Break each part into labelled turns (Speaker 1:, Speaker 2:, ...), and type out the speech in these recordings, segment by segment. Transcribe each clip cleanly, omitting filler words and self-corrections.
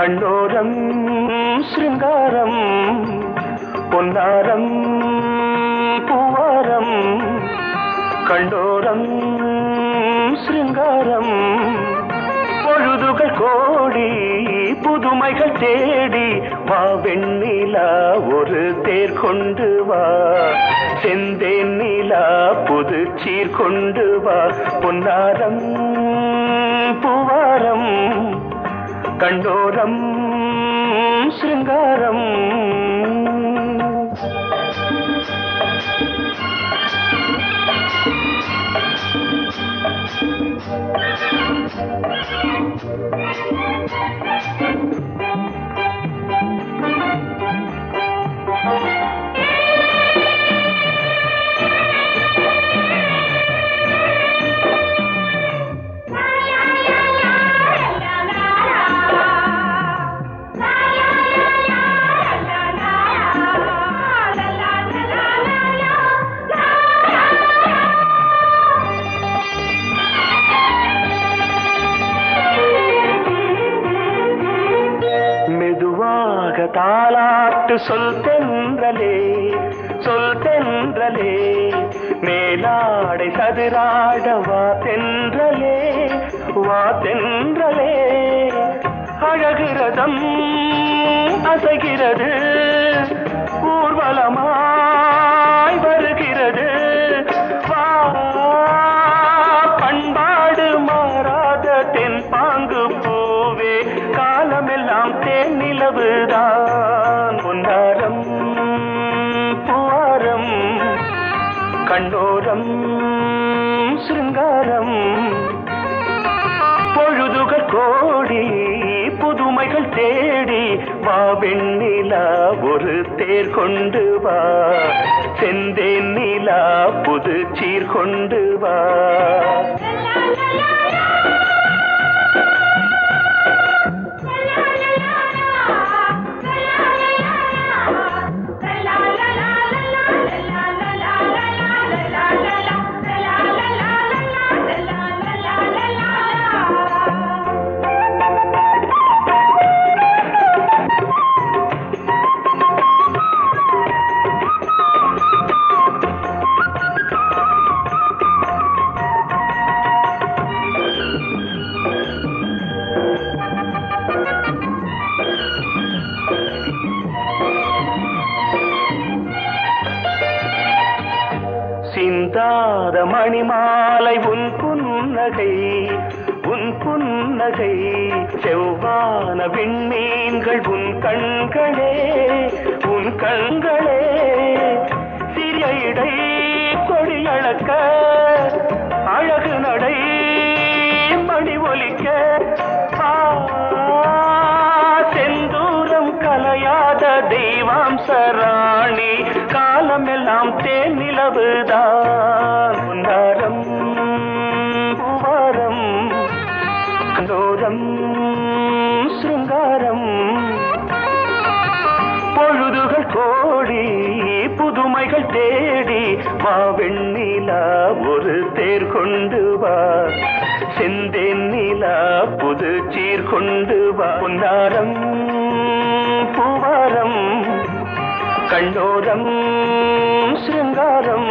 Speaker 1: கண்ணோரம் சிருங்காரம் பொன்னாரம் பூவாரம் கண்ணோரம் சிருங்காரம் பொழுதுகள் கோடி புதுமைகள் தேடி வா வெண்ணிலா ஒரு தேர் கொண்டு வா செந்தேன் நிலா புது சீர் கொண்டு வா பொன்னாரம் பூவாரம் கண்டோரம் சிருங்காரம் தாலாட்டு சொல் தென்றலே சொல் தென்றலே மேலாடை சதுராட வா தென்றலே வா தென்றலே அழகிறதம் அசைகிறது ஊர்வலமாய் வருகிறது வா பண்பாடு மாறாத தென் பாங்கு பூவே காலமெல்லாம் தேன் நிலவுதான் பொன்னாரம் பூவாரம் கண்ணோரம் சிருங்காரம் பொழுதுகள் கோடி புதுமைகள் தேடி வா வெண்ணிலா ஒரு தேர் கொண்டு வா செந்தேன் நிலா புது சீர் கொண்டு வா சிந்தாத மணிமாலை உன் புன்னகை உன் புன்னகை செவ்வான விண்மீன்கள் உன் கண்களே உன் கண்களே சிறிய இடை கொடியளக்க அழகு நடை மணி ஒலிக்க செந்தூரம் கலையாத தெய்வாம்சராணி காலமெல்லாம் தேன் நிலவுதான் பொன்னாரம் பூவாரம் கண்டோரம் சிருங்காரம் பொழுதுகள் கோடி புதுமைகள் தேடி வா வெண்ணிலா ஒரு தேர் கொண்டு வா செந்தேன் நிலா புது சீர் கொண்டு வா பொன்னாரம் பூவாரம் கண்டோரம் சிருங்காரம்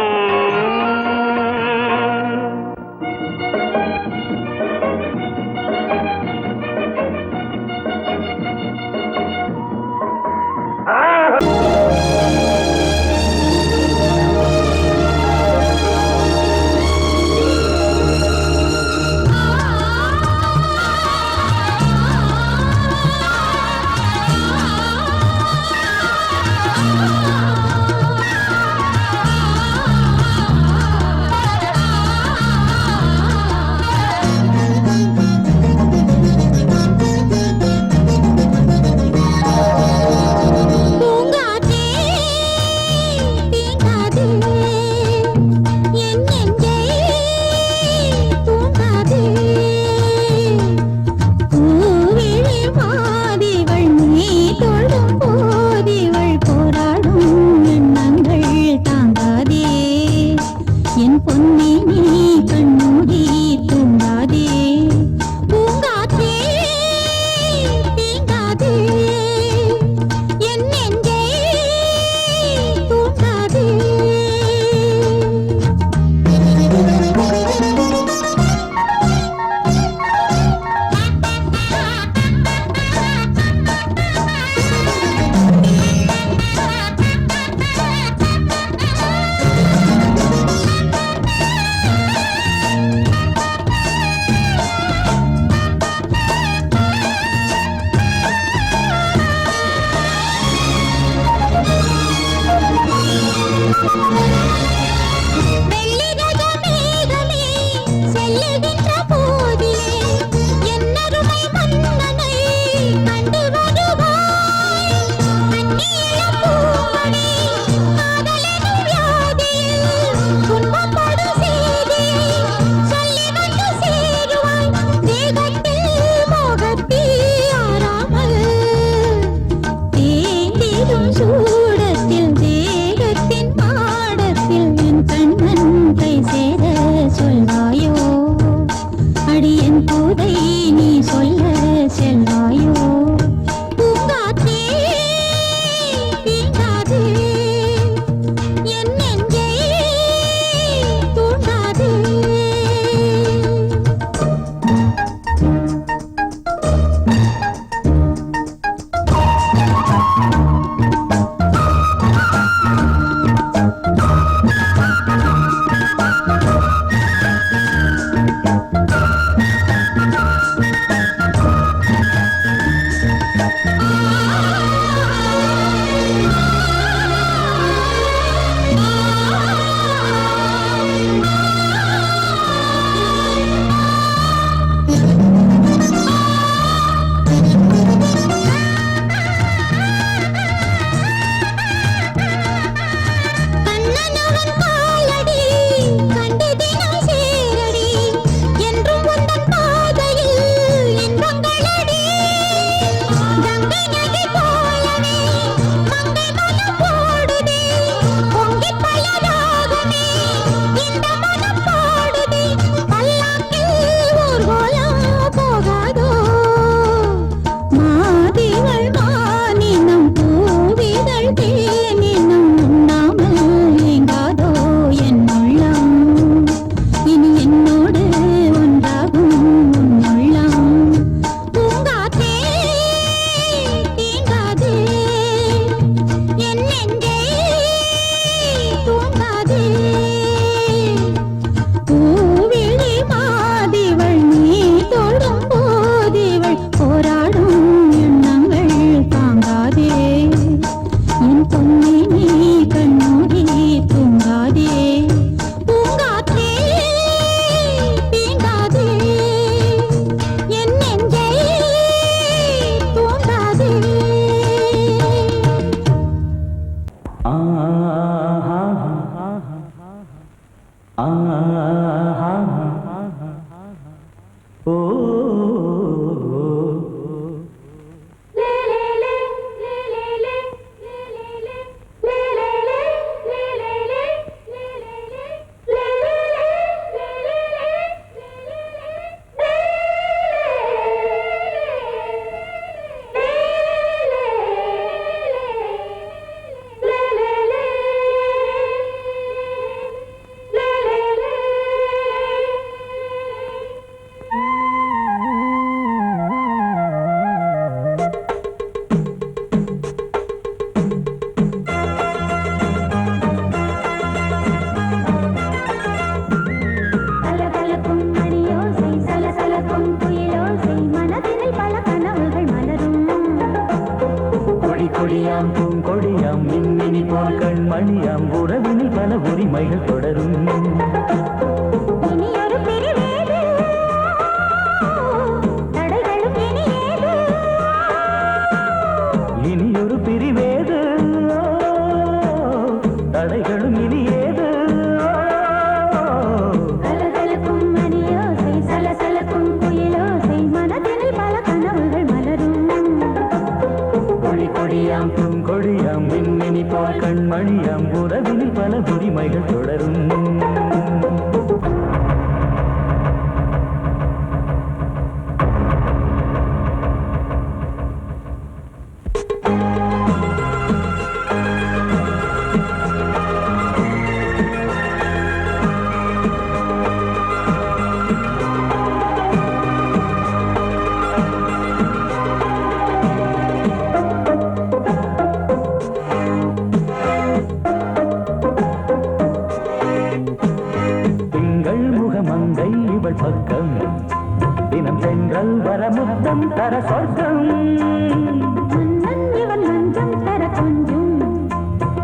Speaker 2: மன்னன் இவன் மஞ்சம் தர கொஞ்சும்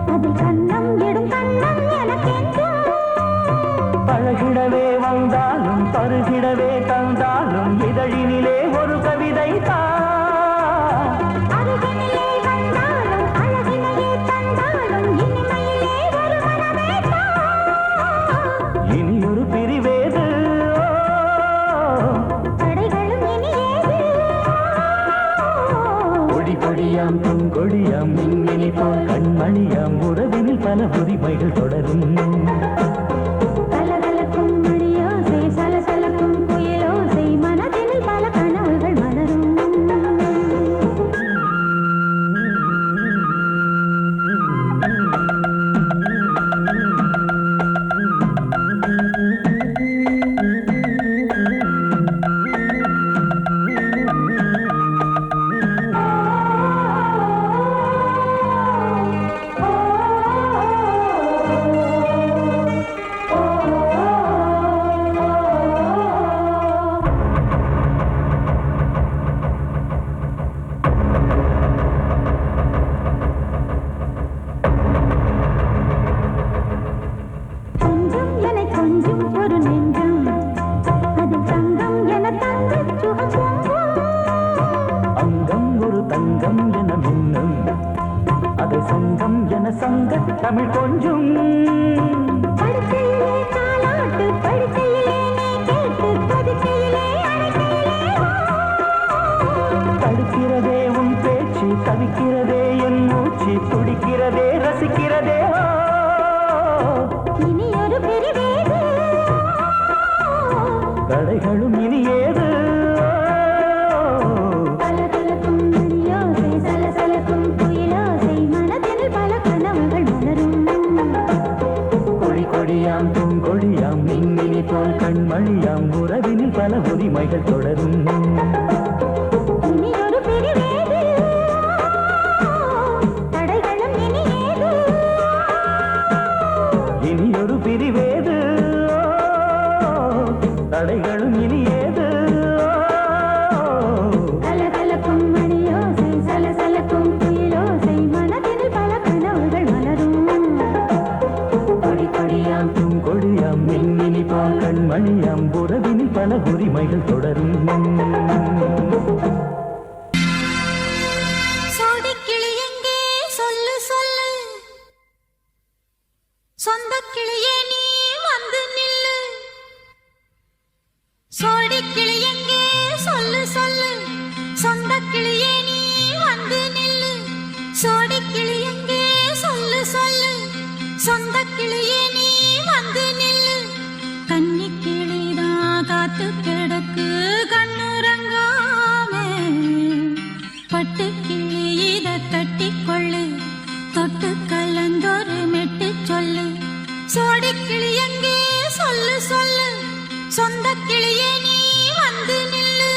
Speaker 2: அதில் கண்ணம் இடும் கண்ணம் உறவினில் பல உரிமைகள் தொடரும்.
Speaker 3: கலகலக்கும் மணியோசை சலசலக்கும் குயிலோசை மனதினில் பல கனவுகள் மலரும்.
Speaker 2: தமிழ் கொஞ்சம்
Speaker 3: படுக்கையிலே தாலாட்டு படுக்கையிலே கேட்டு படுக்கையிலே
Speaker 2: தடுக்கிறதே உன் பேச்சு தவிக்கிறதே என் மூச்சு துடிக்கிறதே ரசிக்கிறதே
Speaker 3: இனி ஒரு பிரிவேது
Speaker 2: தடைகளும் இனி ஏது
Speaker 3: கலகலக்கும் மணியோசை சலசலக்கும் குயிலோசை மனதில் பல கனவுகள் மலரும்.
Speaker 2: கொடியாம் பூங்கொடியாம் மின்மினி போல் கண்மணியாம் உறவினில் பல உரிமைகள் தொடரும்.
Speaker 3: இனி ஒரு பிரிவேது தடைகளும் இனி ஏது
Speaker 2: இனி ஒரு பிரிவேது தடைகளும் இனி ஏது
Speaker 3: கலகலக்கும் மணியோசை சலசலக்கும் குயிலோசை மனதில் பல கனவுகள் மலரும்.
Speaker 2: கொடியாம் பூங்கொடியாம் மின்மினி போல் கண்மணியாம் உறவினில் பல உரிமைகள் தொடரும்.
Speaker 3: சோடிக்கிளி எங்கே சொல்லு சொல்லு சொந்த கிளியே நீ வந்து நில்லு. சோடிக்கிளி எங்கே சொல்லு சொல்லு சொந்த கிளியே நீ வந்து நில்லு. சோடிக்கிளி எங்கே சொல்லு சொல்லு சொந்த கிளியே நீ வந்து நில்லு. கன்னி கிளிதான் காத்து கிடக்கு கண்ணுறங்காமே. பட்டு கிளி இத கட்டிக்கொள்ளு தொட்டு கலந்தொரு மெட்டு சொல்லு. சோடி கிளி எங்கே சொல்லு சொல்லு சொந்த கிளியே நீ வந்து நில்லு.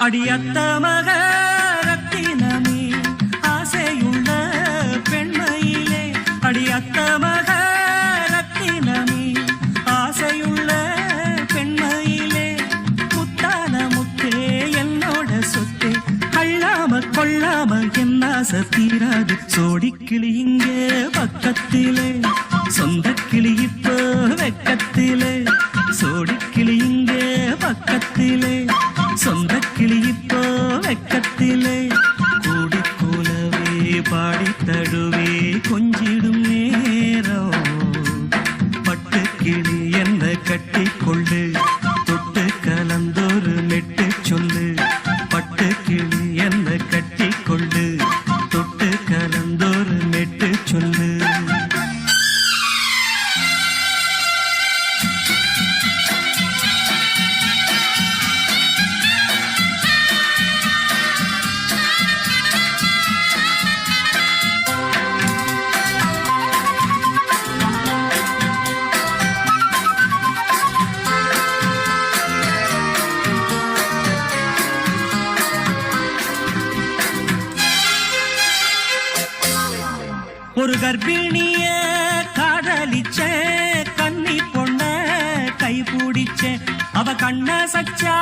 Speaker 2: அடியத்த மக ரத்தினமே ஆசையுள்ள பெண்மையிலே அடியத்த மக ரத்தினமே ஆசையுள்ள பெண்மையிலே முத்தான முத்தே என்னோட சொத்தே அள்ளாம கொள்ளாம என் ஆசை தீராது. சோடிக்கிளி இங்கே பக்கத்திலே சொந்த கிளி இப்போ வெக்கத்திலே. சோடிக்கிளி இங்கே பக்கத்திலே சொந்த கிளி இப்போ வெக்கத்திலே. கூடி கூலவே பாடி தடுவே கொஞ்சிடும் நேரம். பட்டு கிளி என்ன கட்டி கொள்ளு தொட்டு கலந்தொரு மெட்டு சொல்லு. பட்டு கிளி என்ன கட்டி கொள்ளு தொட்டு கலந்தொரு மெட்டு சொல்லு. ஒரு கர்ப்பிணிய காதலிச்ச கன்னி பொண்ண கை பிடிச்ச அவ கண்ண சச்சா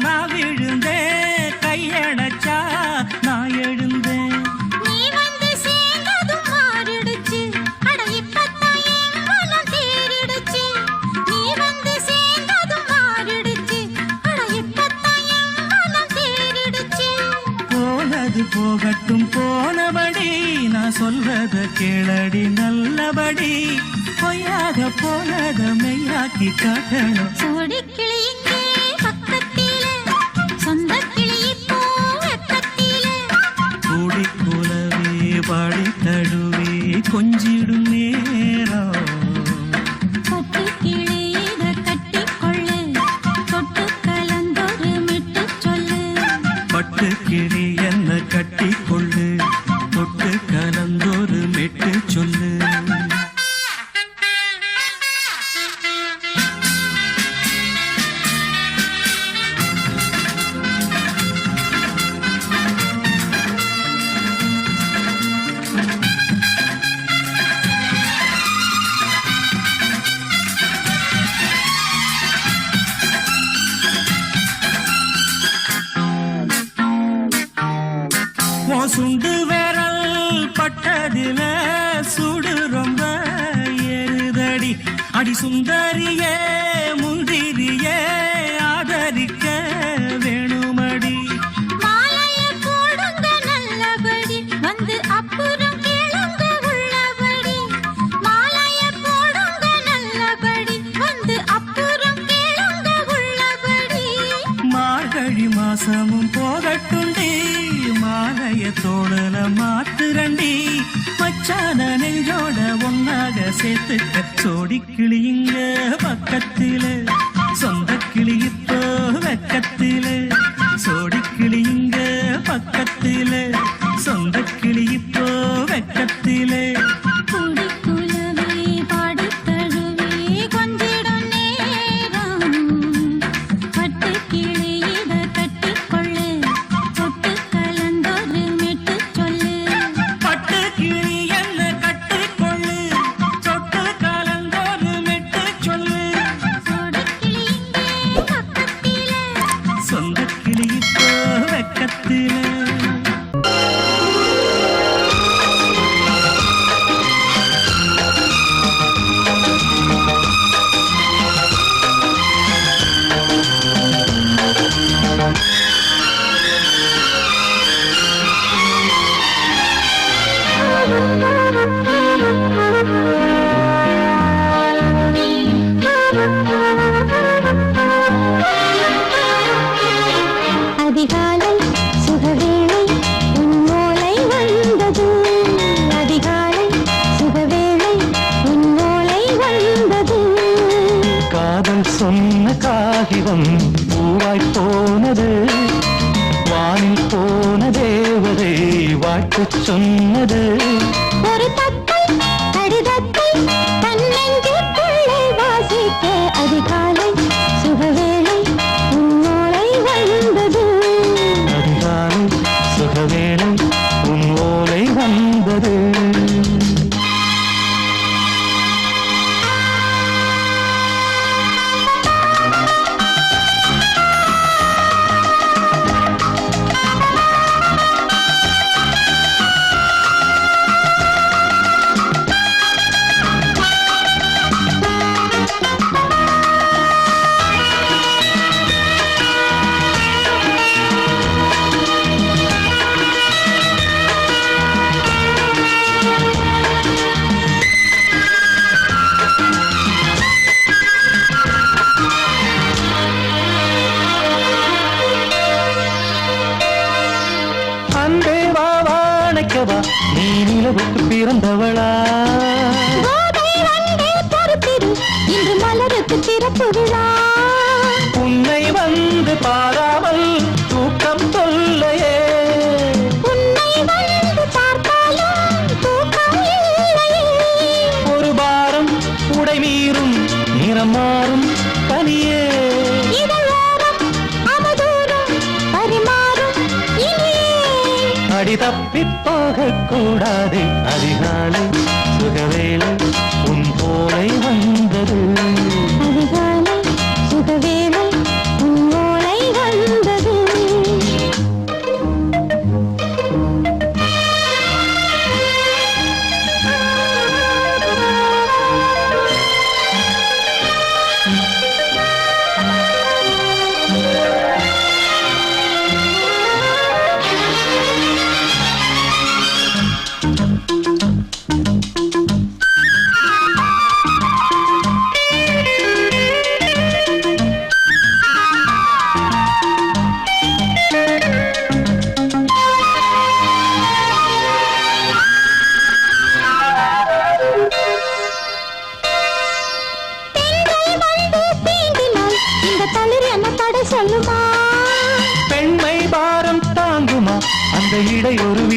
Speaker 2: நான் விழுந்தேன் கையடைச்சா நான் எழுந்தேன்.
Speaker 3: நீ வந்து சேர்ந்ததும் மாறிடுச்சு அட இப்பத்தான் என் மனம் தேறிடுச்சு. நீ வந்து சேர்ந்ததும் மாறிடுச்சு அட இப்பத்தான் என் மனம் தேறிடுச்சு.
Speaker 2: போனது போகட்டும் போனபடி நான் சொல்றத கேளடி நல்லபடி. பொய்யாக போனத மெய்யாக்கி காட்டணும்.
Speaker 3: சோடி கிளி இங்கே பக்கத்திலே, சொந்த கிளி இப்போ வெக்கத்திலே.
Speaker 2: கூடி கூலவே பாடி தழுவே கொஞ்சிடும் நேரம்.
Speaker 3: பட்டு கிளி இத கட்டிக்கொள்ளு, தொட்டு கலந்தொரு மெட்டு சொல்லு.
Speaker 2: பட்டு கிளி என்ன கட்டி கொள்ளு, தொட்டு கலந்தொரு மெட்டு சொல்லு. சுண்டு விரல் பட்டதில சுடு ரொம்ப ஏறுதடி. அடி சுந்தரியே முந்திரியே ஆதரிக்க வேணுமடி.
Speaker 3: மாலைய போடுங்க நல்லபடி, வந்து அப்புறம் கேளுங்க உள்ளபடி. மாலைய போடுங்க நல்லபடி, வந்து அப்புறம் கேளுங்க உள்ளபடி.
Speaker 2: மார்கழி மாசமும் போகட்டுண்டி, மாலைய தோடல மாத்துரண்டி. மச்சான நெஞ்சோட ஒன்னாக சேர்த்துக்க. சோடி கிளியுங்க பக்கத்தில, சொந்த கிளி இப்போ வெக்கத்தில. சோடி கிளியுங்க பக்கத்தில, சொந்த கிளி இப்போ வெக்கத்தில.
Speaker 3: கூடி குலவே பாடி தழுவே கொஞ்சிடும் நேரம். பட்டு கிளி இத கட்டிக்கொள்ளு, தொட்டு கலந்தொரு மெட்டு சொல்லு.
Speaker 2: பட்டு கிளி என்ன கட்டிக்கொள்ளு, தொட்டு கலந்தொரு மெட்டு சொல்லு.
Speaker 3: சோடி கிளி இங்கே பக்கத்திலே,
Speaker 2: சொந்த கிளி இப்போ வெக்கத்தில.
Speaker 3: அதிகாலை சுகவேளை உன் ஓலை வந்தது. அதிகாலை சுகவேளை உன் ஓலை வந்தது.
Speaker 2: காதல் சொன்ன காகிதம் பூவாய் போனது. வானில் போன தேவதை வாழ்த்து சொன்னது.
Speaker 3: ஒரு தத்தை கடிதத்தை தன்னெஞ்சுக்குள்ளே வாசிக்க. அதிகாலை சுகவேளை உன் ஓலை வந்தது.
Speaker 2: அதிகாலை சுகவேளை உன் ஓலை வந்தது. அன்பே வா வாழைக்கவா, நீ நிலவுக்கு பிறந்தவளா.
Speaker 3: கோதை வந்தே பொறுப்பிரு, இன்று மலருக்கு திறப்பு விழா.
Speaker 2: உன்னை வந்து பாராமல் தூக்கம் தொல்லையே.
Speaker 3: உன்னை வந்து பார்த்தாலும் தூக்கம் இல்லையே.
Speaker 2: ஒரு பாரம் உடை மீறும், நிறம் மாறும் பனியே.
Speaker 3: இதழோரம் அமுதூரம் பரிமாறும் இனியே.
Speaker 2: அடி தப்பிப் போகக் கூடாது. அதிகாலை சுகவேளை உன் போலை வந்தது.
Speaker 3: அதிகாலை சுகவேளை உன் ஓலை வந்தது.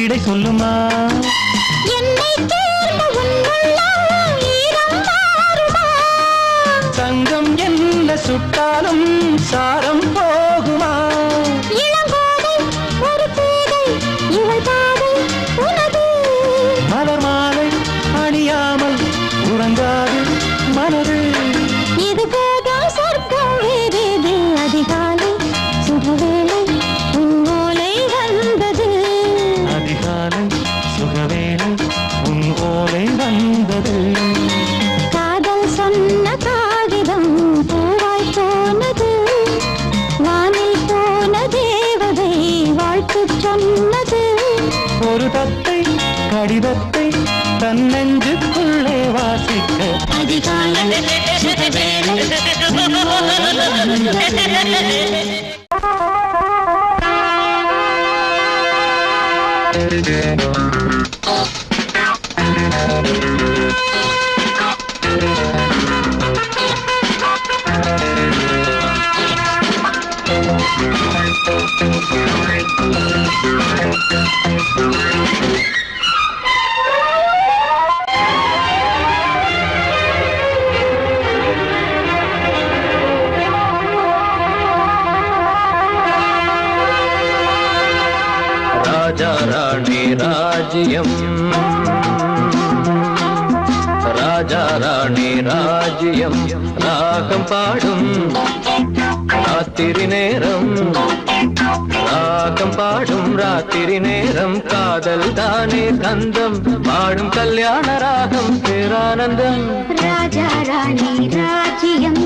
Speaker 2: விடை சொல்லுமா
Speaker 3: என்னை தேர்ந்த உன்னுள்ளம் ஈரம் மாறுமா
Speaker 2: தங்கம் என்ன சுட்டாலும் சாரம் போகுமா
Speaker 3: இளங்கோதை ஒரு பேதை இவள் பாதை உனது
Speaker 2: மலர் மாலை அணியாமல் உறங்காது மனது
Speaker 3: இது போதும் சொர்க்கம் வேறேது அதிகாலை சுகவேளை உன் ஓலை வந்தது
Speaker 2: அதிகாலை சுகவேளை உன் ஓலை வந்தது
Speaker 3: காதல் சொன்ன காகிதம் பூவாய் போனது வானில் போன தேவதை வாழ்த்து சொன்னது
Speaker 2: ஒரு தத்தை கடிதத்தை தன் நெஞ்சுக்குள்ளே வாசிக்க
Speaker 3: அதிகாலை சுகவேளை உன் ஓலை வந்தது
Speaker 1: ராஜா ராணி ராஜ்யம் ராஜா ராணி ராஜ்யம் ராகம் பாடும் ராத்திரி நேரம் ராகம் பாடும் ராத்திரி நேரம் காதல் தானே கந்தம் பாடும் கல்யாண ராகம் பேரானந்தம்
Speaker 3: ராஜா ராணி ராஜ்யம்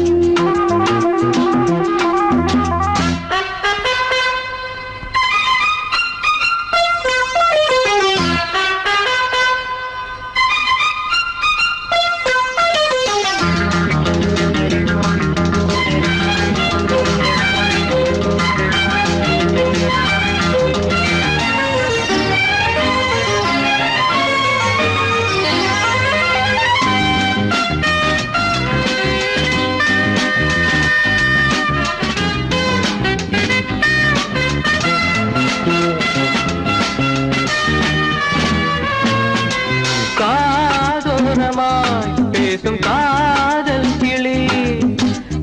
Speaker 1: காதோரமாய் பேசும் காதல் கிளி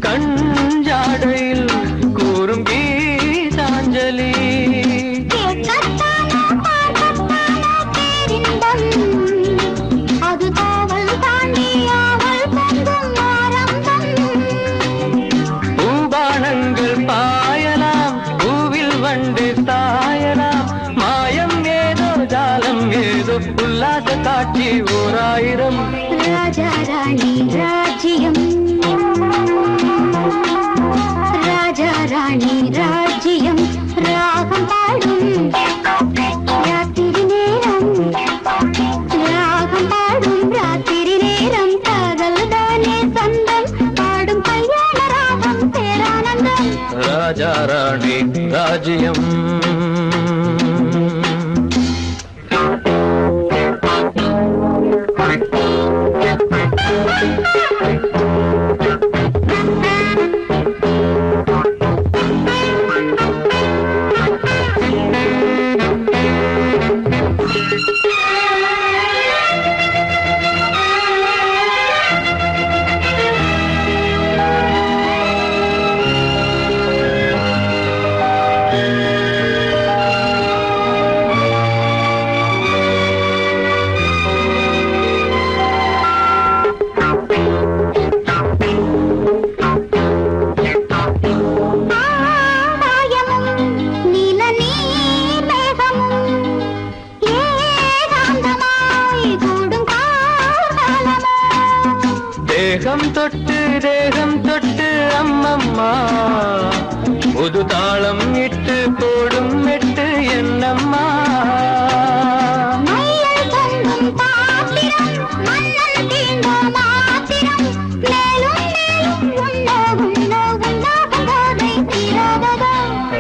Speaker 1: கஞ்சாடையில் கூறும் கீதாஞ்சலி
Speaker 3: அது காவல் தாண்டி அவள் பொங்கும் ஆரம்பம்
Speaker 1: பூபானங்கள் பாயலாம் பூவில் வண்டு சாயலாம் மாயம் ஏதோ ஜாலம் ஏதோ உல்லாச காட்சி ஓராயிரம்
Speaker 3: ராஜா ராணி ராஜ்யம் ராஜா ராணி ராஜ்யம் ராகம் பாடும் ராத்திரி நேரம் ராகம் பாடும் ராத்திரி நேரம் காதல் தானே சொந்தம் பாடும் கல்யாண ராகம் பேரானந்தம்
Speaker 1: ராஜா ராணி ராஜ்யம் தேகம் தொட்டு அம்மம்மா புது தாளம் இட்டு போடும் மெட்டு என்னம்மா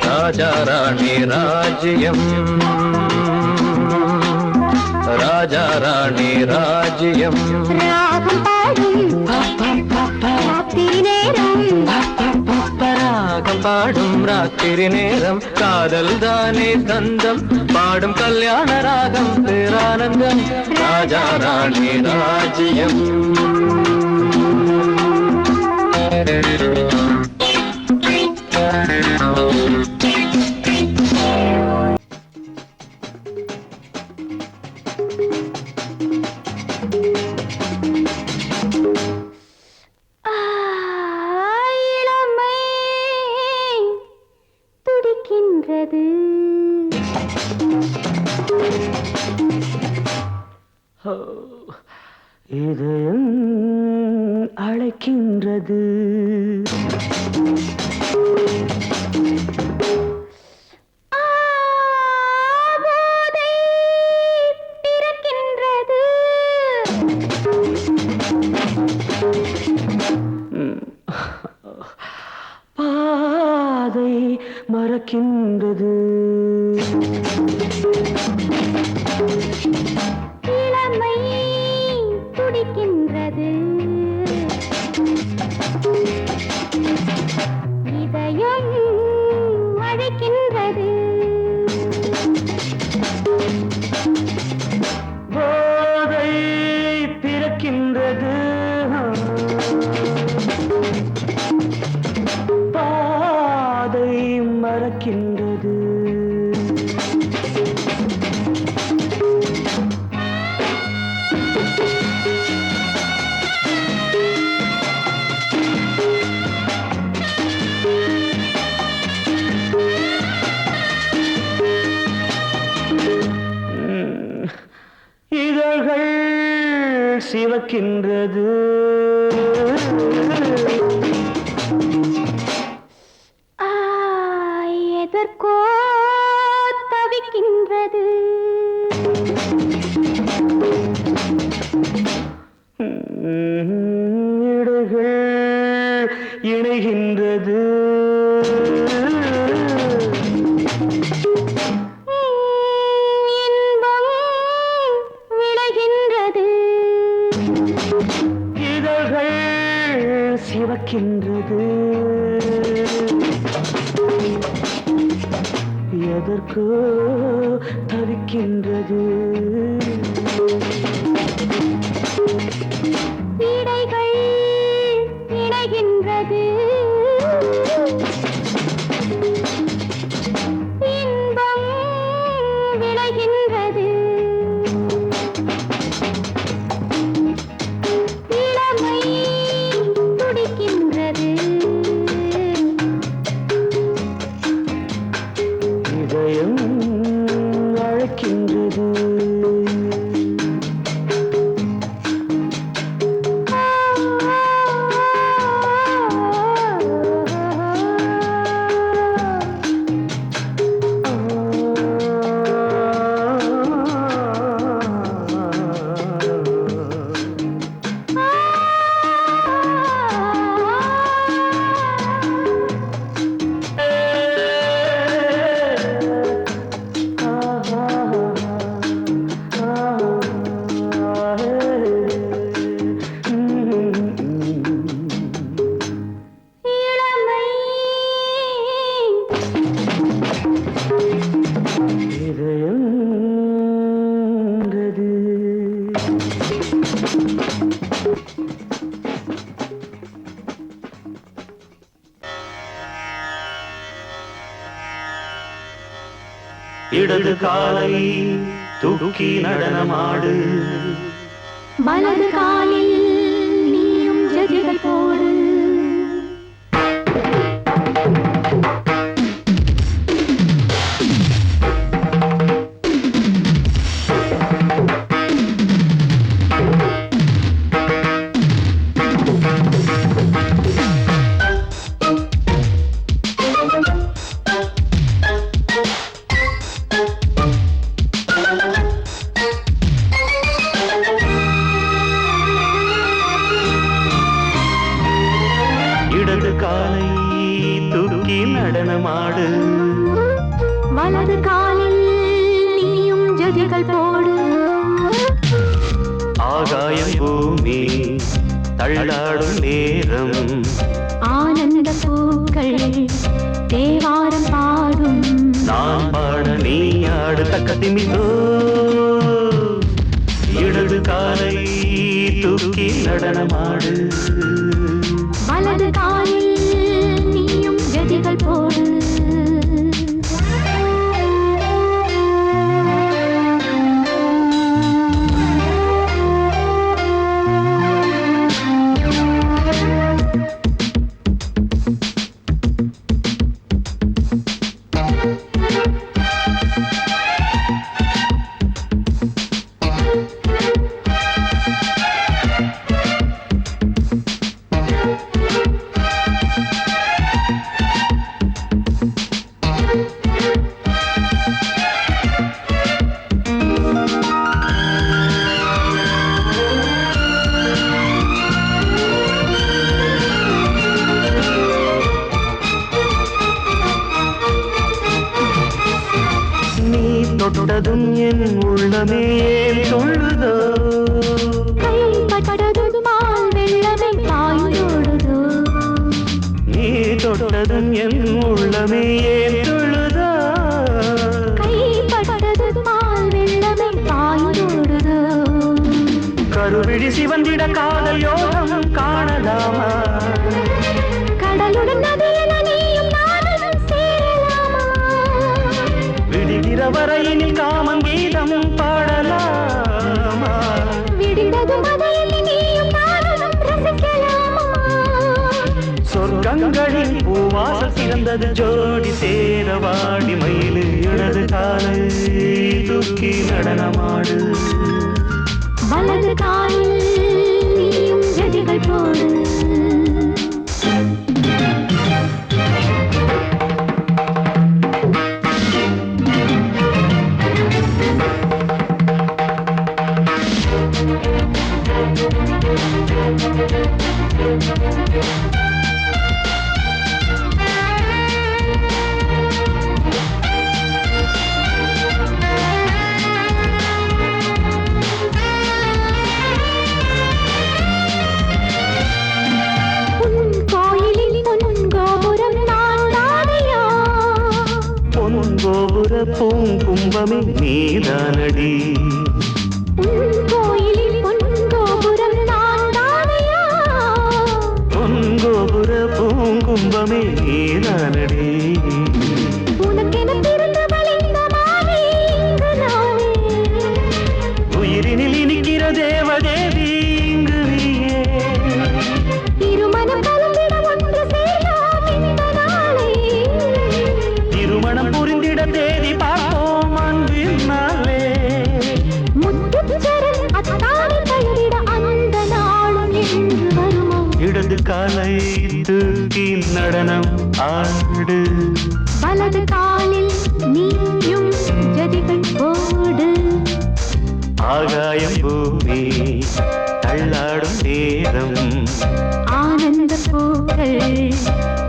Speaker 1: ராஜா ராணி ராஜ்யம் ராஜா ராணி ராஜ்யம்
Speaker 3: ராகம் பாடும் ராத்திரி நேரம்
Speaker 1: ராகம் ராகம் பாடும் ராத்திரி நேரம் காதல் தானே தந்தம் பாடும் கல்யாண ராகம் பேரானந்தம் ராஜா ராணி ராஜ்யம்
Speaker 2: இதயம் அழைக்கின்றது பாதை மறக்கின்றது
Speaker 3: இளமை துடிக்கின்றது இதயம் அழைக்கின்றது
Speaker 2: போதை பிறக்கின்றது பாதை மறக்கின்றது இதழ்கள் சிவக்கின்றது
Speaker 3: எதற்கோ தவிக்கின்றது
Speaker 2: இடைகள் இணைகின்றது
Speaker 3: இன்பம் விளைகின்றது
Speaker 2: இதழ்கள் சிவக்கின்றது எதற்கோ தவிக்கின்றது
Speaker 3: இடைகள் இணைகின்றது இன்பம் விளைகின்றது இளமை துடிக்கின்றது
Speaker 2: இதயம் அழைக்கின்றது இடது காலை தூக்கி நடனமாடு
Speaker 3: வலது காலில் நீயும் ஜதிகள் போடு
Speaker 2: இடது காலை தூக்கி நடனமாடு
Speaker 3: வலது காலில் நீயும் ஜதிகள் போடு
Speaker 2: ஆகாயம் பூமி தள்ளாடும் நேரம்
Speaker 3: ஆனந்த பூக்கள் தேவாரம் பாடும்
Speaker 2: நான் பாட நீ ஆடு தக்கத்திமிதோ இடது காலை தூக்கி நடனமாடு
Speaker 3: வலது காலில் நீயும் ஜதிகள் போடு
Speaker 2: தொட்டதும் என் உள்ளமே சொல்லுதோ
Speaker 3: கைப்பட்டதும் மால் வெள்ளமே பாய்ந்தோடுதோ
Speaker 2: நீ தொட்டதும் என் உள்ளமே சொல்லுதோ
Speaker 3: கைப்பட்டதும் மால் வெள்ளமே பாய்ந்தோடுதோ
Speaker 2: கருவிழி சிவந்திட காதல் யோகம் காணலாமா
Speaker 3: கடலுடன் நதியில் நீயும் நானும் சேரலாமா
Speaker 2: விடுகிற வரையினில் காமங்கீதம் பாடலாமா
Speaker 3: விடிந்ததும் அதையில் நீயும் நானும் ரசிக்கலாமா
Speaker 2: சொர்க்கங்களில் பூவாசல் சிறந்தது ஜோடி சேரவாடி மயிலு இடது காலை தூக்கி நடனமாடு
Speaker 3: வலது காலில் நீயும் ஜதிகள் போடு
Speaker 2: பூங்கும்பமே நீதானடி
Speaker 3: கோயிலில் பொன்கோபுரம் நான் தானையா
Speaker 2: பொன்கோபுர பூங்கும்பமே நீதானடி
Speaker 3: உனக்கென பிறந்தவள் இந்த மாலை இங்கு நானே
Speaker 2: உயிரினில் இனிக்கிற தேவதேவி இங்கு நீயே
Speaker 3: திருமணம் கலந்திட ஒன்று சேரலாம் இந்த நாளை
Speaker 2: திருமணம் புரிந்திட தேதி பார்ப்போம் அன்பினாலே
Speaker 3: முத்துச்சரன் அத்தானை தழுவிட அந்த நாளும் என்று வருமோ
Speaker 2: இடது காலை தூக்கி நடனம் ஆடு
Speaker 3: வலது காலில் நீயும் ஜதிகள் போடு
Speaker 2: ஆகாயம் பூமி தள்ளாடும் நேரம்
Speaker 3: ஆனந்த பூக்கள்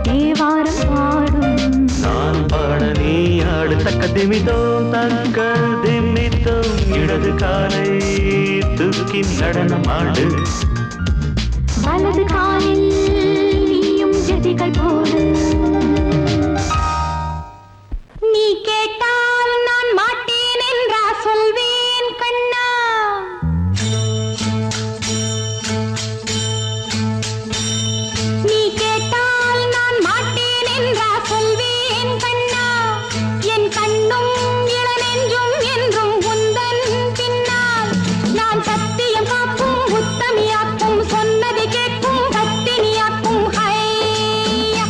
Speaker 3: தேவாரம் பாடும்
Speaker 2: நான் பாட நீ ஆடு தக்க திமிதோ தக்க திமிதோ இடது காலை தூக்கி நடனம் ஆடு
Speaker 3: வலது காலில் நீயும் ஜதிகள் போடு நீ கேட்டால் நான் மாட்டேன் என்றா சொல்வேன் கண்ணா நீ கேட்டால் நான் மாட்டேன் என்றா சொல்வேன் கண்ணா என் கண்ணும் இளநெஞ்சும் என்றும் உந்தன் பின்னால் நான் சத்தியம் காக்கும் உத்தமியாக்கும் சொன்னதை கேட்கும் பத்தினியாக்கும் ஹையா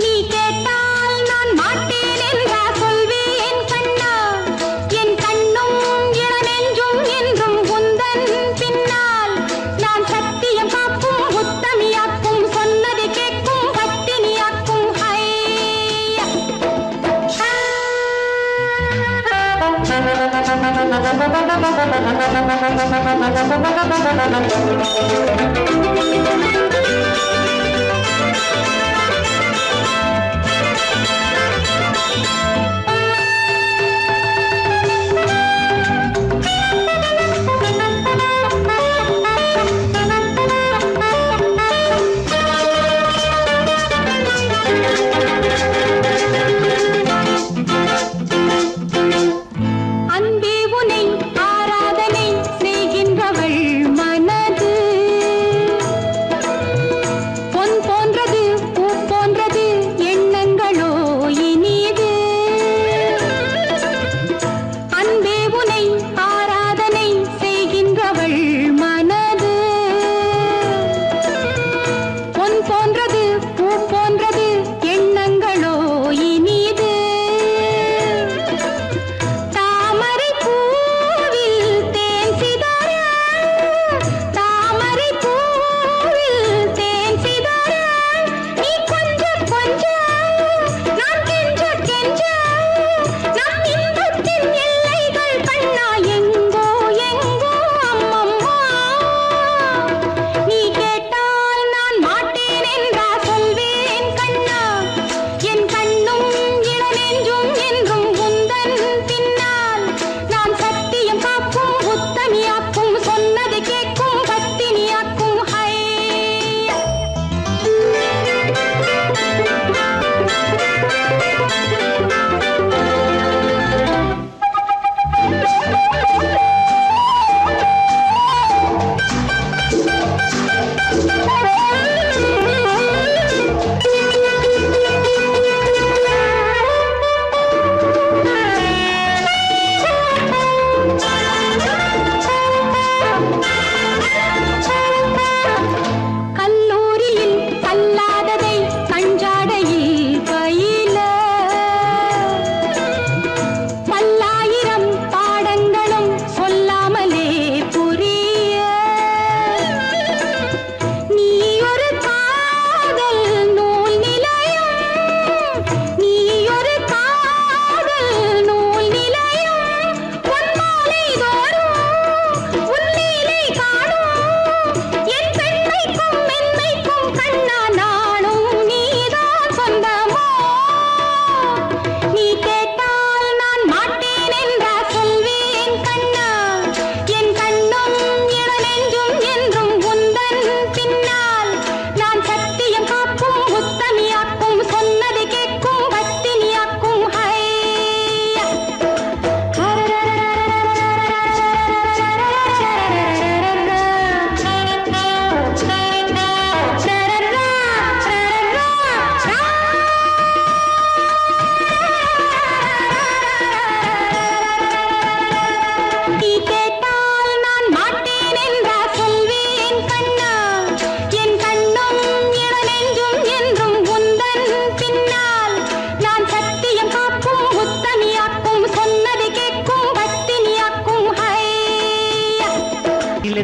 Speaker 3: நீ கேட்டால் நான் மாட்டேன் என்றா சொல்வேன் கண்ணா என் கண்ணும் இளநெஞ்சும் என்றும் உந்தன் பின்னால் நான் சத்தியம் காக்கும் உத்தமியாக்கும் சொன்னதை கேட்கும் பத்தினியாக்கும் ஹையா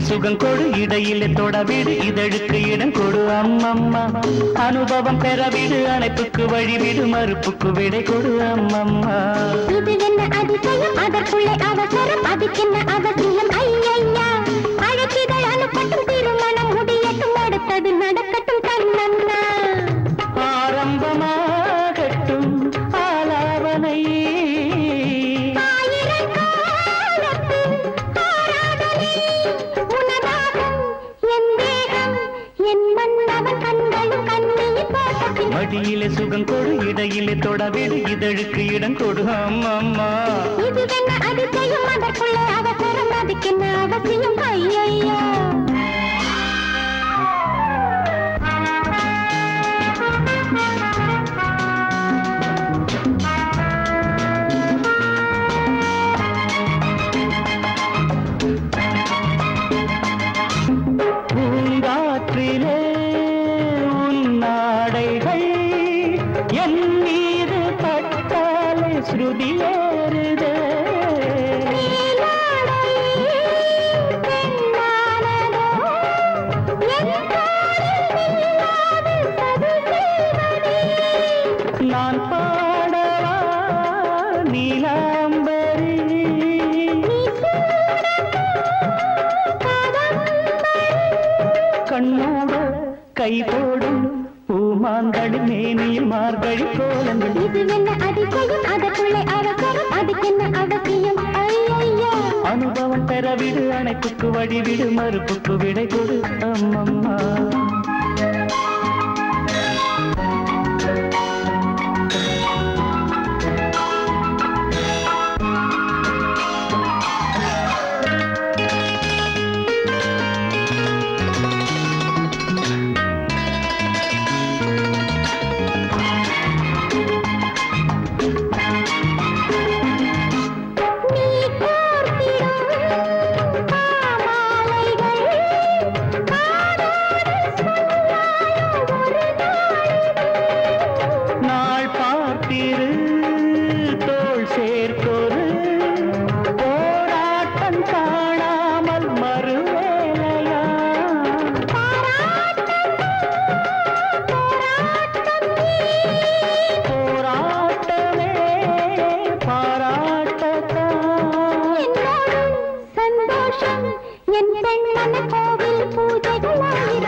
Speaker 2: சுகம் கொடு இடையிலே தொடவிடு இதழுக்கு இடம் கொடு அம்மம்மா அனுபவம் பெறவிடு அணைப்புக்கு வழிவிடு மறுப்புக்கு விடை கொடு அம்மம்மா
Speaker 3: இது என்ன அதிசயம் அதற்குள்ளே அவசரம் அதுக்கென்ன அவசியம் ஐயையா அழைக்கிதழ் அனுப்பட்டும் திருமணம் முடியட்டும் அடுத்தது நடக்கட்டும் கண்ணண்ணா
Speaker 2: ஆரம்பமாகட்டும் ஆலாவனை மடியிலே சுகம் கொடு இடையிலே தொடவிடு இதழுக்கு இடம் கொடு அம்மம்மா
Speaker 3: இது என்ன அதிசயம் அதற்குள்ளே அவசரம் அதுக்கென்ன அவசியம் ஐயையா
Speaker 2: பூங்காற்றிலே உன்னாடைகள் என் மீது பட்டாலே ஸ்ருதியேறுதே நான் பாடவா நீலாம்பரி கண்ணோட கை போடும் பூமாந்தடி மேனியில் மார்கழி கோலங்கள்
Speaker 3: இது என்ன அதிசயம் அதற்குள்ளே அவசரம் அதுக்கென்ன அவசியம் ஐயையா
Speaker 2: அனுபவம் பெறவிடு அணைப்புக்கு வழிவிடு மறுப்புக்கு விடை கொடு அம்மம்மா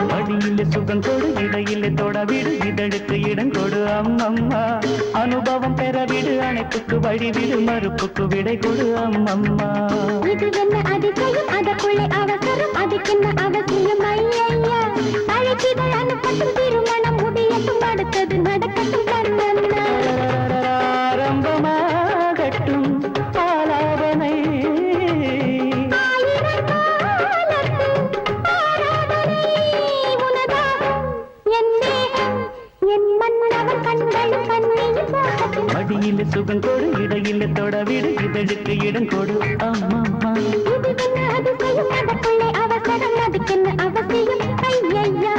Speaker 2: மடியிலே சுகம் கொடு இடையிலே தொடவிடு இதழுக்கு இடம் கொடு அம்மம்மா அனுபவம் பெறவிடு அணைப்புக்கு வழிவிடு மறுப்புக்கு விடை கொடு அம்மம்மா
Speaker 3: இது என்ன அதிசயம் அதற்குள்ளே அவசரம் அதுக்கென்ன அவசியம் ஐயையா அழைக்கிதழ் அனுப்பட்டும் திருமணம் முடியட்டும் அடுத்தது நடக்கட்டும் கண்ணண்ணா
Speaker 2: ஆரம்பமாகட்டும் ஆலாவனை மடியிலே சுகம் கொடு இடையிலே தொடவிடு இதழுக்கு இடம் கொடு அம்மம்மா
Speaker 3: இது என்ன அதிசயம் அதற்குள்ளே அவசரம் அதுக்கென்ன அவசியம் ஐயையா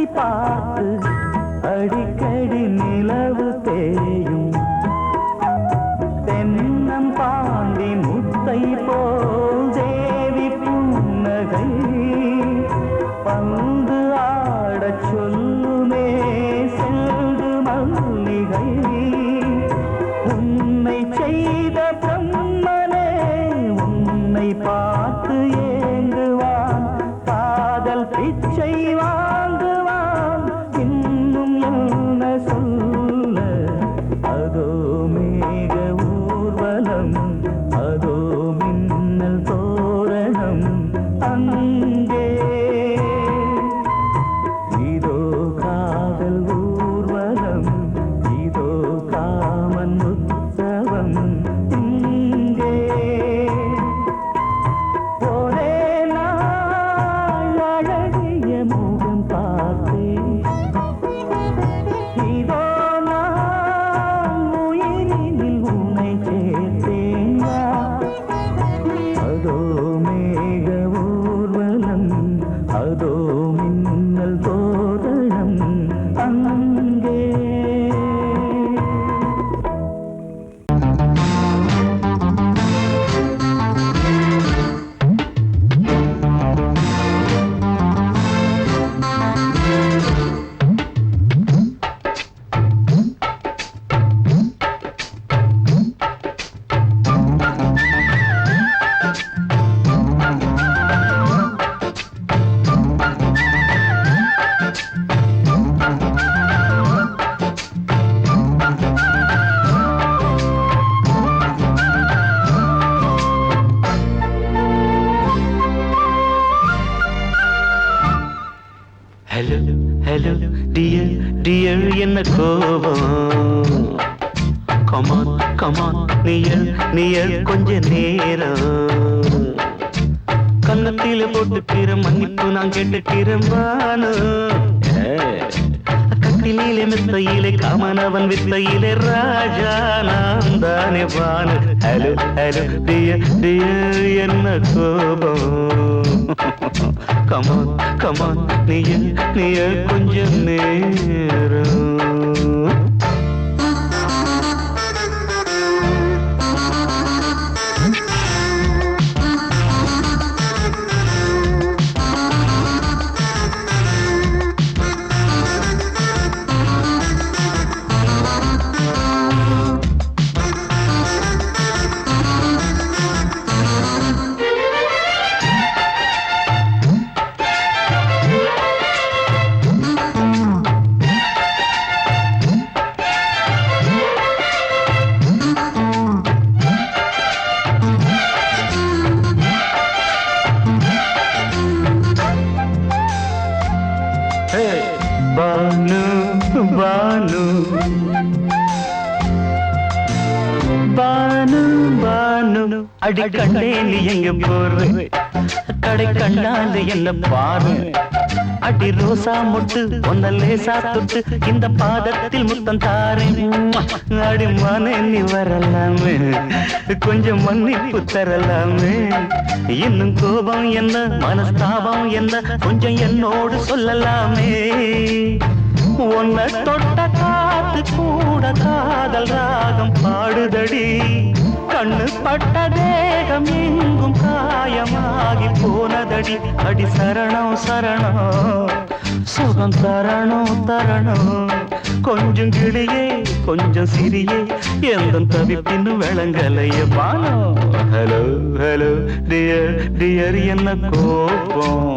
Speaker 2: பார்த்து அடிக்கடி நிலவு தேயும் தென்னம் பாண்டி முத்தை போல் தேவி புன்னகை பந்து ஆடச் சொல்லுமே செல்து மல்லிகை உன்னை செய்த பிரம்மனே உன்னை பார்த்து ஏங்குவான் காதல் பிச்சை வாங்குவான் இன்னும் என்ன சொல்ல அதோ மேக ஊர்வலம் அதோ மின்னல் தோரணம் அங்கே இதோ காதல் ஊர்வலம் இதோ காமன் உற்சவம் இங்கே ஒரே நாள் அழகிய முகம் பார்த்தேன் இதோ நான் உயிரினில் உன்னை சேர்த்தேன் அதோ மேக ஊர்வலம் அதோ மின்னல் தோரணம் அங்கே
Speaker 1: ஹலோ ஹலோ டியர் டியர் என்ன கோபம் கமான் கமான் நியர் நியர் கொஞ்ச நேரம் கன்னத்தில போட்டுக்கிற மன்னிப்பு நான் கேட்டுக்கிறேன் வானு கட்டிலே மெத்தையிலே காமனவன் வித்தையிலே ராஜா நான் தானே வானு ஹலோ ஹலோ டியர் டியர் என்ன கோபம் கமான் கமான் நீய கொஞ்சம் நேரம் பானு பானு பானு பானு அடி கண்டே நீ எங்க போற கடை கண்டாந்து என்ன பாரு அடி ரோசா முட்டு ஒன்ன லேசா தொட்டு இந்த பாதத்தில் முத்தம் தாரேன் அடி மானே நீ வரலாமே கொஞ்சம் மன்னிப்பு தரலாமே இன்னும் கோபம் என்ன மனஸ்தாபம் என்ன கொஞ்சம் என்னோடு சொல்லலாமே உன்னை தொட்ட காத்து கூட காதல் ராகம் பாடுதடி கண்ணு பட்ட தேகம் எங்கும் காயமாகி போனதடி அடி சரணம் சரணம் சுகம் தரணும் தரணும் கொஞ்சம் கிளியே கொஞ்சம் சிறியே எந்த தவிப்பின்னு விளங்கலைய பானோ ஹலோ ஹலோ டியர் டியர் என்ன கோபம்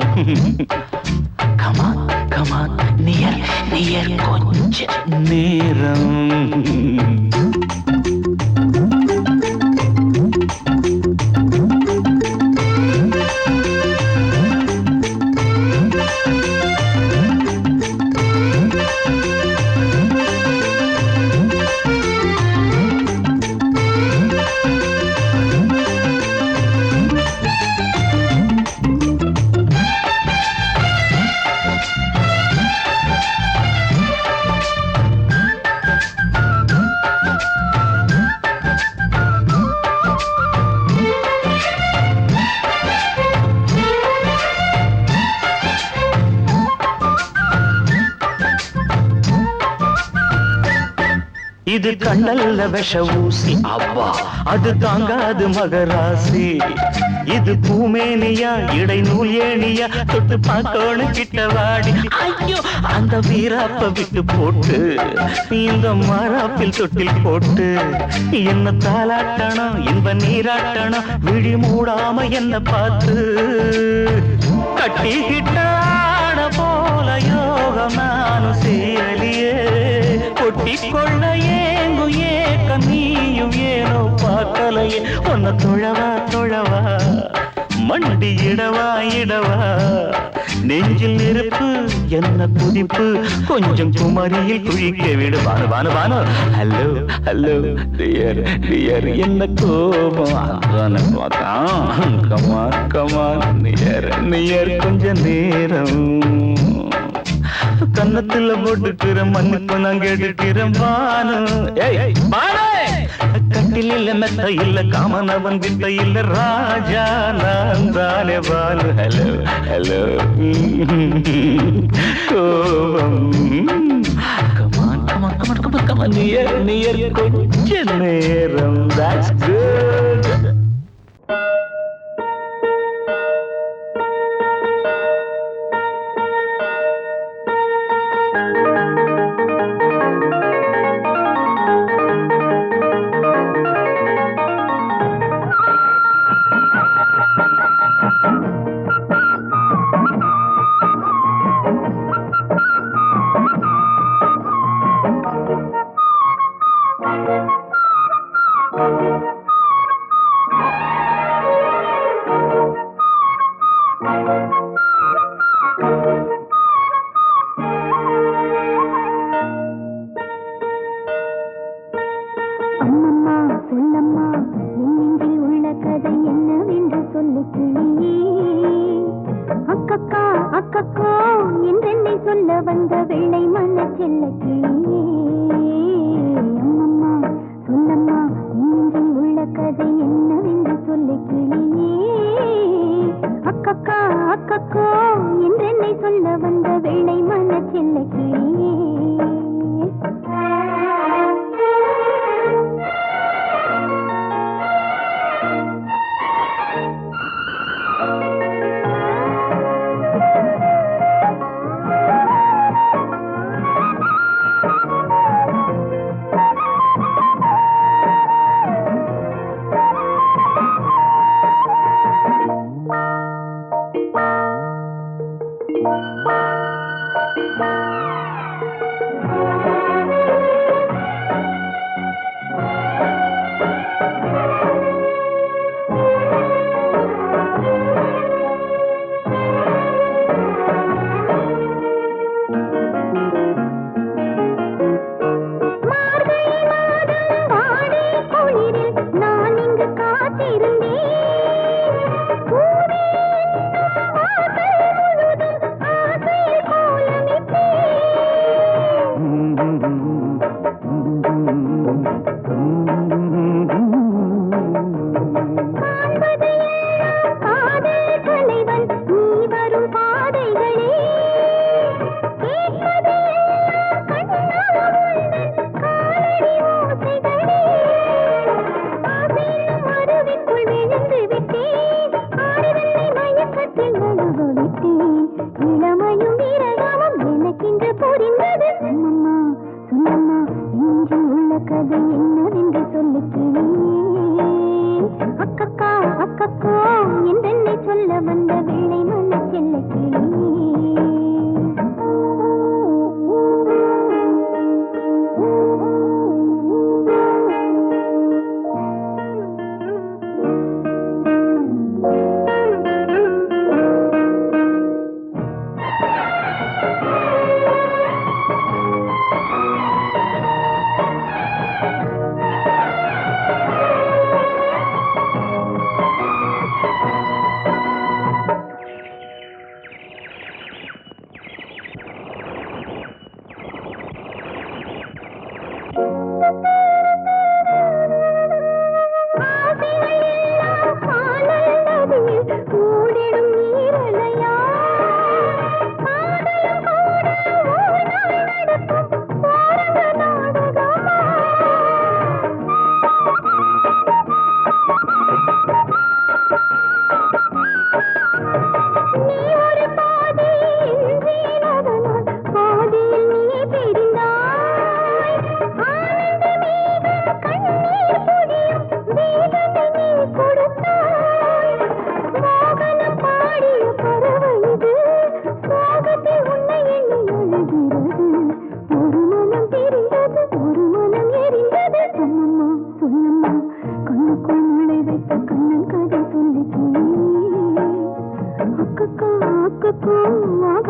Speaker 1: கமான் கமான் நியர் நியர் கொஞ்ச நேரம்
Speaker 2: இது கண்ணல்ல விஷ ஊசி அப்பா அது தாங்காது மகராசி இது பூமேனியா இடை நூல் ஏனியா தொட்டு பார்க்கணும் கிட்டவாடி ஐயோ அந்த வீராப்ப விட்டு போட்டு இந்த மாறாப்பில் தொட்டில் போட்டு என்ன தாலாட்டணும் இன்ப நீராட்டணும் விழி மூடாம என்ன பார்த்து கட்டிக்கிட்டாட போல யோகம் நானும் சேரலியே கொட்டிக்கொள்ள ஏங்கும் ஏக்க நீயும் ஏனோ பார்க்கலையே உன்னை தொழவா மண்டி இடவா நெஞ்சில் நெருப்பு என்ன குதிப்பு கொஞ்சம் குமரியில் குழிக்க விடு வானு ஹலோ டியர் என்ன கோபம் கமான் நியர் கொஞ்ச நேரம் கன்னத்துல போட்டுக்கிற மண்ணுக்கு நான் கேட்டுக்கிறேன் பானு கட்டில் இல்ல மெத்த இல்ல காமனவன் வித்த இல்ல ராஜா நான் தானே பானு ஹலோ கோபம் கமான் நியர் கொஞ்ச நேரம் that's good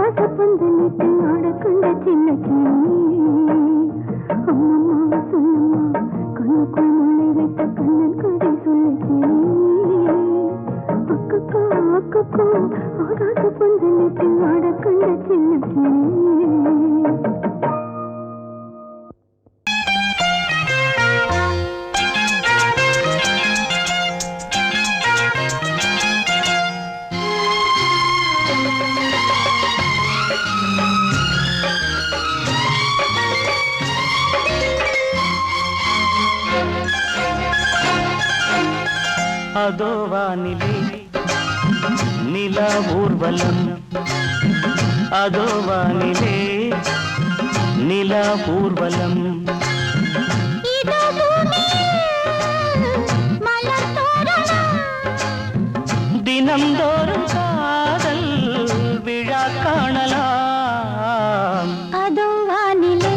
Speaker 3: ஆகாச பந்தலிட்டு ஆடக்கண்ட சின்ன கிளி அம்மம்மா சொல்லம்மா கண்ணுக்குள் முளை வைத்த கண்ணன் கதை சொல்ல கிளி அக்கக்கா அக்கக்கா ஆகாச பந்தலிட்டு ஆடக்கண்ட சின்ன கிளி
Speaker 2: அதோ வானிலே நிலா ஊர்வலம் அதோ வானிலே நிலா ஊர்வலம் தினம்தோறும் காதல் விழா காணலாம்
Speaker 3: அதோ வானிலே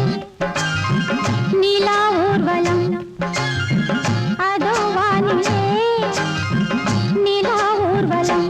Speaker 3: நிலா ஊர்வலம் அதோ வானிலே நிலா ஊர்வலம்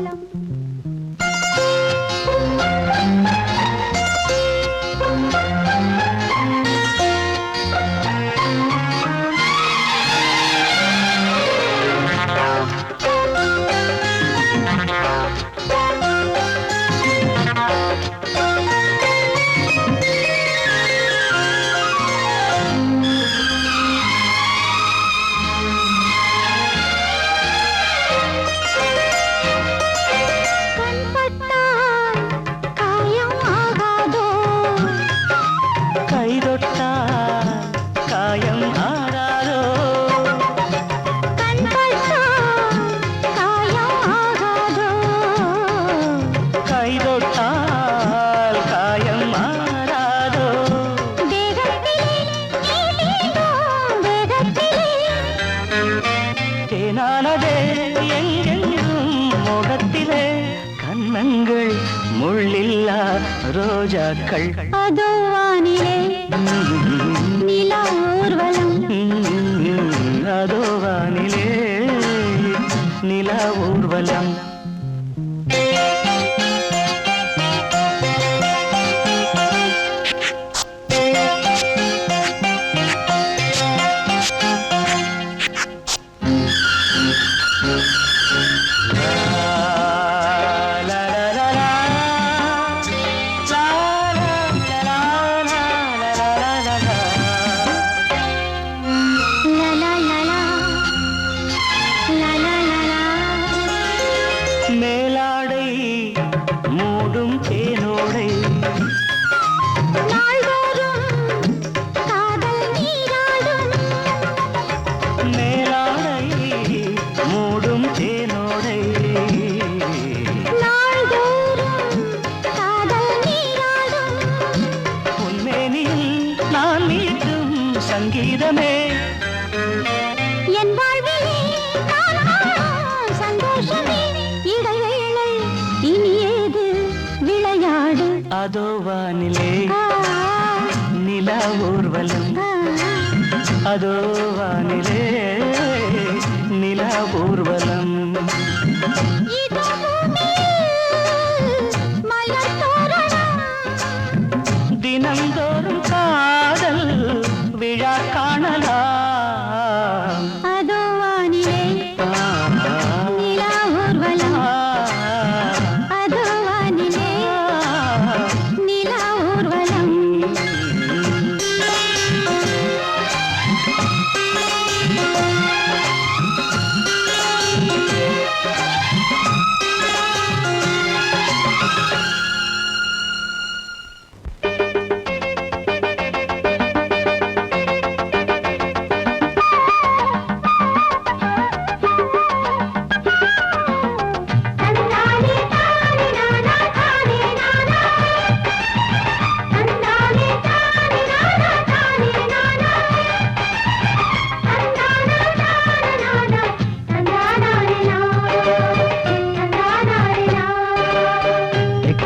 Speaker 2: முள்ளில்லா ரோஜாக்கள்
Speaker 3: அதோ வானிலே நிலா ஊர்வலம்
Speaker 2: அதோ வானிலே நிலா ஊர்வலம் மேலாடை மூடும் தேனோடை மேலாடை மூடும் தேனோடை உன்மேனில் நான் மீட்டும் சங்கீதமே
Speaker 3: என் வாழ்விலே சந்தோஷமே இடைவேளை இனி ஏது விளையாடு
Speaker 2: அதோ வானிலே நிலா ஊர்வலம் அதோ வானிலே நிலா ஊர்வலம் தினம்தோறும் காதல் விழா காணலாம்
Speaker 3: அதோ வானிலே நிலா ஊர்வலம் அதோ வானிலே நிலா ஊர்வலம்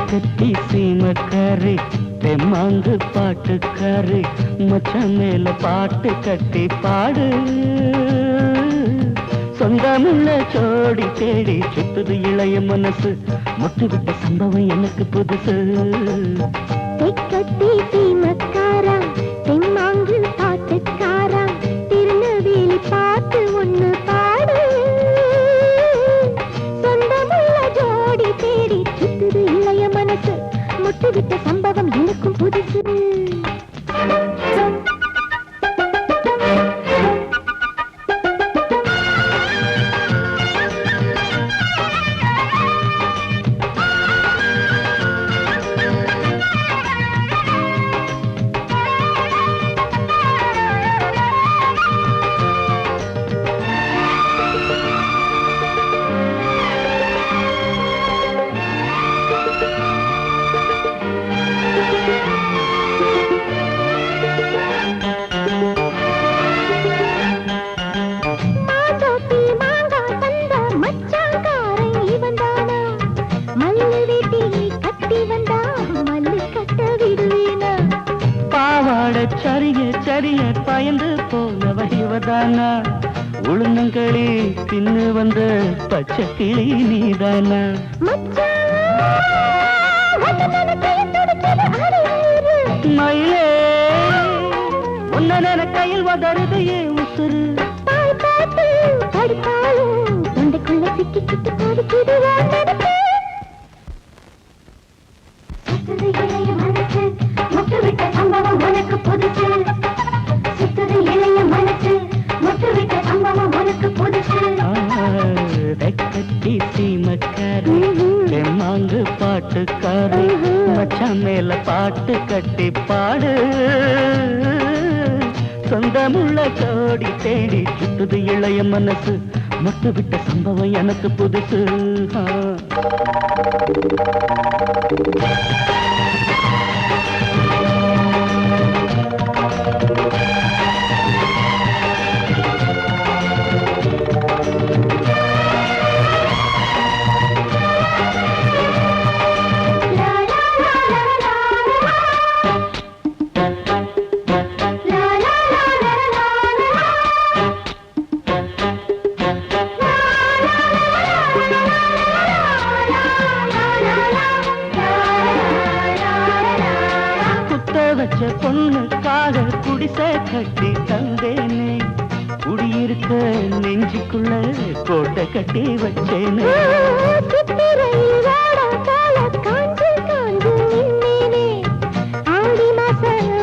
Speaker 2: கட்டி சீமக்காரி தெம்மாங்கு பாட்டுக்காரி மச்ச மேல பாட்டு கட்டி பாடு சொந்தமுள்ள ஜோடி தேடி சுத்துது இளைய மனசு முட்டு விட்ட சம்பவம் எனக்கு புதுசு
Speaker 3: தெக்கத்தி சீமக்காரா தெம்மாங்கு பாட்டுக்காரா திருநெல்வேலி பாட்டு ஒண்ணு பாடு சொந்தமுள்ள ஜோடி தேடி சுத்துது இளைய மனசு முட்டு விட்ட சம்பவம் எனக்கும் புதுசு
Speaker 2: சரிய பயந்து போனவ இவதானா உளுந்தங்களி தின்னு வந்த பச்சை கிளி நீதானா மயிலே உன்ன கையில் வதருது ஏன் உசுறு
Speaker 3: தொண்டைக்குள்ள சிக்கி கிட்டு போடுவான் சம்பவம் உனக்கு புதுசு சுத்துது இளைய மனசு முட்டு விட்ட சம்பவம் உனக்கு புதுசு
Speaker 2: கட்டி சீமக்காரி தெம்மாங்கு பாட்டுக்காரி மச்சான் மேல பாட்டு கட்டி பாடு சொந்தமுள்ள ஜோடி தேடி சுத்துது இளைய மனசு முட்டு விட்ட சம்பவம் எனக்கு புதுசு வச்ச பொண்ணுக்காக குடிசை கட்டி தந்தேனே குடியிருக்க நெஞ்சுக்குள்ள கோட்டை கட்டி வச்சேனே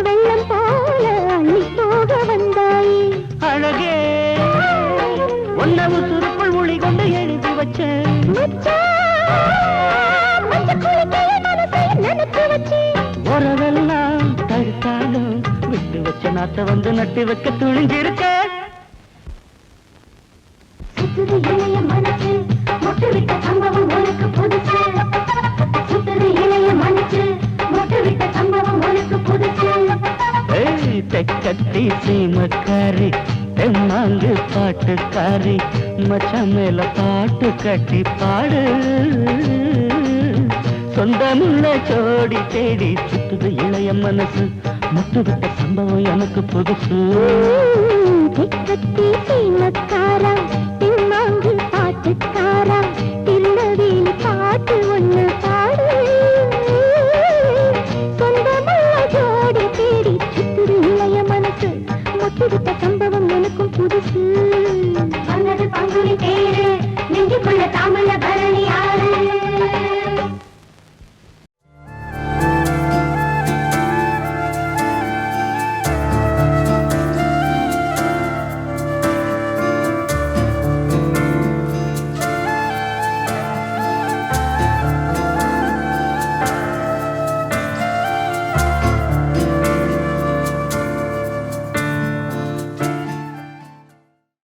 Speaker 3: வெள்ளம் போல அள்ளி போக வந்தாய்
Speaker 2: அழகே ஒன்னவு சுருக்குள் மொழி கொண்டு எழுதி வச்சேன் உறவெல்லாம் தடுத்தாலும் விட்டு வச்ச நாத்த வந்து நட்டு வைக்க துணிஞ்சிருக்க
Speaker 3: சுத்துது இளைய மனசு முட்டு விட்ட சம்பவம் உனக்கு புதுசு சுத்துது இளைய மனசு முட்டு விட்ட சம்பவம் உனக்கு புதுசு
Speaker 2: தெக்கத்தி சீமக்காரி தெம்மாங்கு பாட்டுக்காரி மச்சான் மேல பாட்டு கட்டி பாடு சொந்தமுள்ள ஜோடி தேடி சுத்துது இளைய மனசு முட்டு விட்ட சம்பவம் எனக்கு புதுசு
Speaker 3: தெக்கத்தி சீமக்காரா